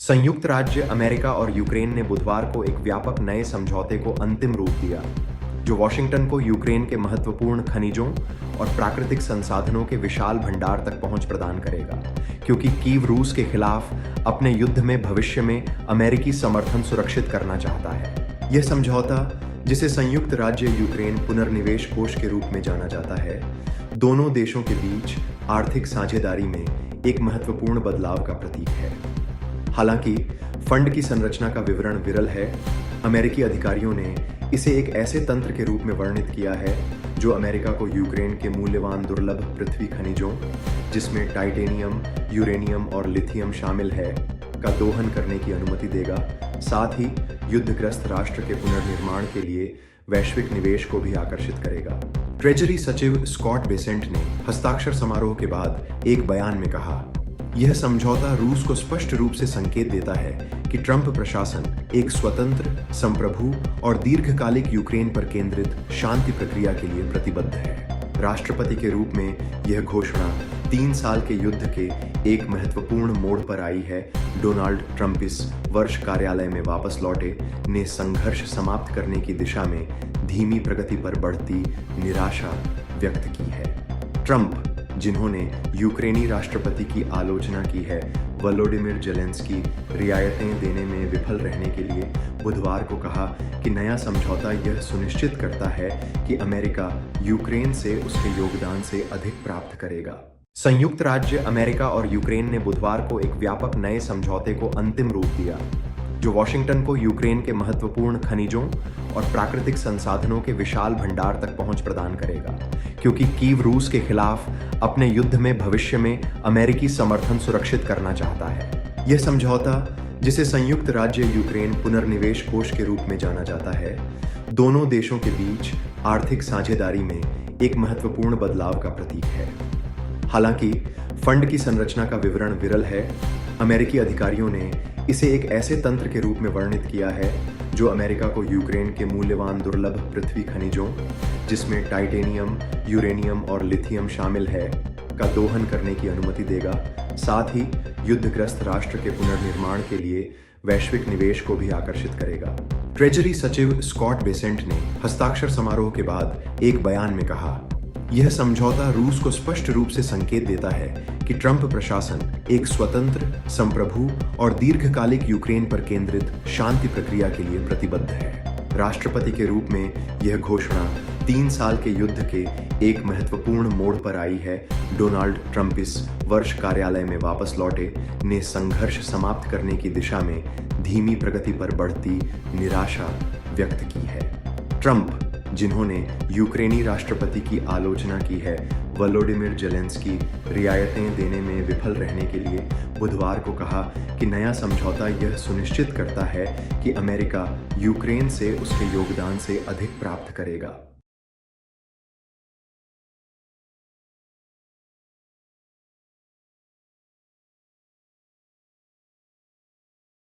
संयुक्त राज्य अमेरिका और यूक्रेन ने बुधवार को एक व्यापक नए समझौते को अंतिम रूप दिया, जो वॉशिंगटन को यूक्रेन के महत्वपूर्ण खनिजों और प्राकृतिक संसाधनों के विशाल भंडार तक पहुंच प्रदान करेगा, क्योंकि कीव रूस के खिलाफ अपने युद्ध में भविष्य में अमेरिकी समर्थन सुरक्षित करना चाहता है। यह समझौता, जिसे संयुक्त राज्य यूक्रेन पुनर्निवेश कोष के रूप में जाना जाता है, दोनों देशों के बीच आर्थिक साझेदारी में एक महत्वपूर्ण बदलाव का प्रतीक है। हालांकि फंड की संरचना का विवरण विरल है, अमेरिकी अधिकारियों ने इसे एक ऐसे तंत्र के रूप में वर्णित किया है जो अमेरिका को यूक्रेन के मूल्यवान दुर्लभ पृथ्वी खनिजों, जिसमें टाइटेनियम, यूरेनियम और लिथियम शामिल है, का दोहन करने की अनुमति देगा। साथ ही युद्धग्रस्त राष्ट्र के पुनर्निर्माण के लिए वैश्विक निवेश को भी आकर्षित करेगा। ट्रेजरी सचिव स्कॉट बेसेंट ने हस्ताक्षर समारोह के बाद एक बयान में कहा, यह समझौता रूस को स्पष्ट रूप से संकेत देता है कि ट्रंप प्रशासन एक स्वतंत्र, संप्रभु और दीर्घकालिक यूक्रेन पर केंद्रित शांति प्रक्रिया के लिए प्रतिबद्ध है। राष्ट्रपति के रूप में यह घोषणा 3 साल के युद्ध के एक महत्वपूर्ण मोड़ पर आई है। डोनाल्ड ट्रंप इस वर्ष कार्यालय में वापस लौटे ने संघर्ष समाप्त करने की दिशा में धीमी प्रगति पर बढ़ती निराशा व्यक्त की है। ट्रंप, जिन्होंने यूक्रेनी राष्ट्रपति की आलोचना की है, वोलोडिमिर जेलेंस्की रियायतें देने में विफल रहने के लिए बुधवार को कहा कि नया समझौता यह सुनिश्चित करता है कि अमेरिका यूक्रेन से उसके योगदान से अधिक प्राप्त करेगा। संयुक्त राज्य अमेरिका और यूक्रेन ने बुधवार को एक व्यापक नए समझौते को अंतिम रूप दिया, जो वॉशिंगटन को यूक्रेन के महत्वपूर्ण खनिजों और प्राकृतिक संसाधनों के विशाल भंडार तक पहुंच प्रदान करेगा, क्योंकि कीव रूस के खिलाफ अपने युद्ध में भविष्य में अमेरिकी समर्थन सुरक्षित करना चाहता है। यह समझौता, जिसे संयुक्त राज्य यूक्रेन पुनर्निवेश कोष के रूप में जाना जाता है, दोनों देशों के बीच आर्थिक साझेदारी में एक महत्वपूर्ण बदलाव का प्रतीक है। हालांकि फंड की संरचना का विवरण विरल है, अमेरिकी अधिकारियों ने इसे एक ऐसे तंत्र के रूप में वर्णित किया है जो अमेरिका को यूक्रेन के मूल्यवान दुर्लभ पृथ्वी खनिजों, जिसमें टाइटेनियम, यूरेनियम और लिथियम शामिल है, का दोहन करने की अनुमति देगा। साथ ही युद्धग्रस्त राष्ट्र के पुनर्निर्माण के लिए वैश्विक निवेश को भी आकर्षित करेगा। ट्रेजरी सचिव स्कॉट बेसेंट ने हस्ताक्षर समारोह के बाद एक बयान में कहा, यह समझौता रूस को स्पष्ट रूप से संकेत देता है कि ट्रंप प्रशासन एक स्वतंत्र, संप्रभु और दीर्घकालिक यूक्रेन पर केंद्रित शांति प्रक्रिया के लिए प्रतिबद्ध है। राष्ट्रपति के रूप में यह घोषणा 3 साल के युद्ध के एक महत्वपूर्ण मोड़ पर आई है। डोनाल्ड ट्रंप इस वर्ष कार्यालय में वापस लौटे ने संघर्ष समाप्त करने की दिशा में धीमी प्रगति पर बढ़ती निराशा व्यक्त की है। ट्रंप, जिन्होंने यूक्रेनी राष्ट्रपति की आलोचना की है, वोलोडिमिर जेलेंस्की रियायतें देने में विफल रहने के लिए बुधवार को कहा कि नया समझौता यह सुनिश्चित करता है कि अमेरिका यूक्रेन से उसके योगदान से अधिक प्राप्त करेगा।